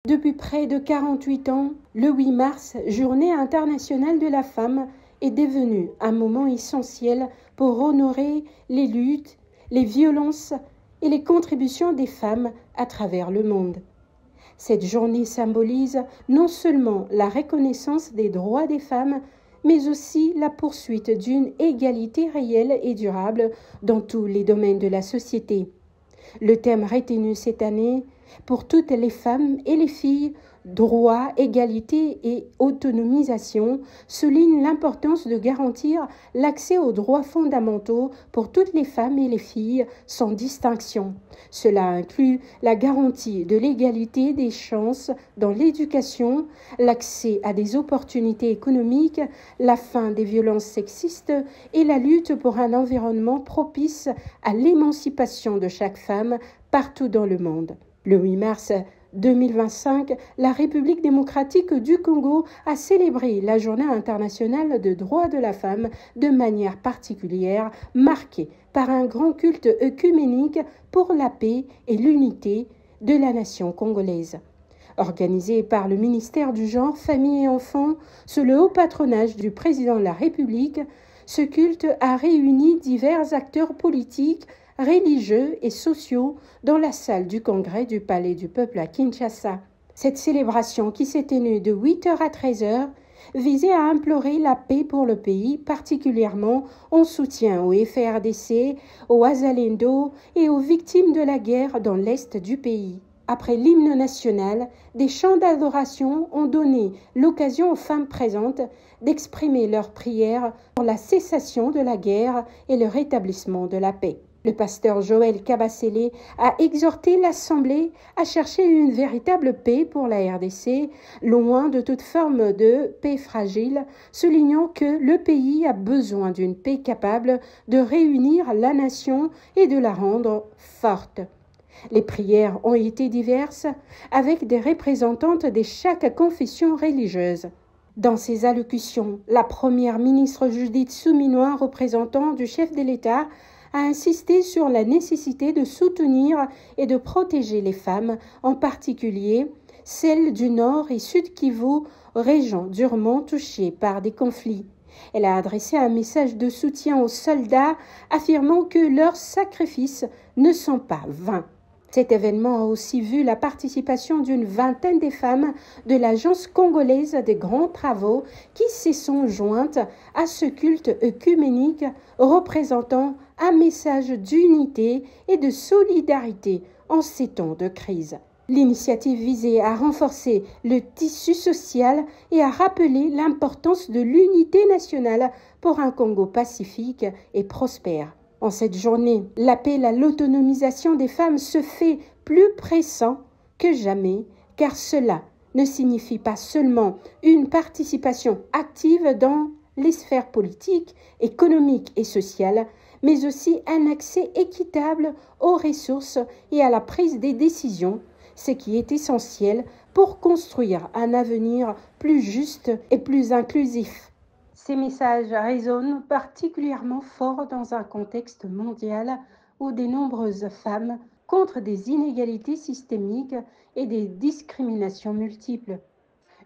Depuis près de 48 ans, le 8 mars, Journée internationale de la femme, est devenu un moment essentiel pour honorer les luttes, les violences et les contributions des femmes à travers le monde. Cette journée symbolise non seulement la reconnaissance des droits des femmes, mais aussi la poursuite d'une égalité réelle et durable dans tous les domaines de la société. Le thème retenu cette année, pour toutes les femmes et les filles, droit, égalité et autonomisation, souligne l'importance de garantir l'accès aux droits fondamentaux pour toutes les femmes et les filles sans distinction. Cela inclut la garantie de l'égalité des chances dans l'éducation, l'accès à des opportunités économiques, la fin des violences sexistes et la lutte pour un environnement propice à l'émancipation de chaque femme partout dans le monde. Le 8 mars 2025, la République démocratique du Congo a célébré la Journée internationale des droits de la femme de manière particulière, marquée par un grand culte œcuménique pour la paix et l'unité de la nation congolaise. Organisé par le ministère du Genre, Famille et Enfants, sous le haut patronage du président de la République, ce culte a réuni divers acteurs politiques, religieux et sociaux dans la salle du congrès du Palais du Peuple à Kinshasa. Cette célébration, qui s'est tenue de 8h à 13h, visait à implorer la paix pour le pays, particulièrement en soutien au FARDC, aux Wazalendo et aux victimes de la guerre dans l'est du pays. Après l'hymne national, des chants d'adoration ont donné l'occasion aux femmes présentes d'exprimer leurs prières pour la cessation de la guerre et le rétablissement de la paix. Le pasteur Joël Kabasele a exhorté l'Assemblée à chercher une véritable paix pour la RDC, loin de toute forme de paix fragile, soulignant que le pays a besoin d'une paix capable de réunir la nation et de la rendre forte. Les prières ont été diverses, avec des représentantes de chaque confession religieuse. Dans ses allocutions, la première ministre Judith Suminwa, représentant du chef de l'État, a insisté sur la nécessité de soutenir et de protéger les femmes, en particulier celles du Nord et Sud Kivu, régions durement touchées par des conflits. Elle a adressé un message de soutien aux soldats, affirmant que leurs sacrifices ne sont pas vains. Cet événement a aussi vu la participation d'une vingtaine de femmes de l'Agence congolaise des grands travaux qui se sont jointes à ce culte œcuménique représentant un message d'unité et de solidarité en ces temps de crise. L'initiative visait à renforcer le tissu social et à rappeler l'importance de l'unité nationale pour un Congo pacifique et prospère. En cette journée, l'appel à l'autonomisation des femmes se fait plus pressant que jamais, car cela ne signifie pas seulement une participation active dans les sphères politiques, économiques et sociales, mais aussi un accès équitable aux ressources et à la prise des décisions, ce qui est essentiel pour construire un avenir plus juste et plus inclusif. Ces messages résonnent particulièrement fort dans un contexte mondial où de nombreuses femmes contre des inégalités systémiques et des discriminations multiples.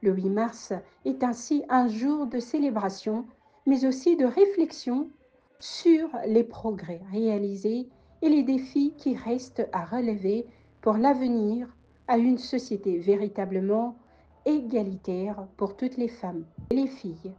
Le 8 mars est ainsi un jour de célébration, mais aussi de réflexion sur les progrès réalisés et les défis qui restent à relever pour l'avenir à une société véritablement égalitaire pour toutes les femmes et les filles.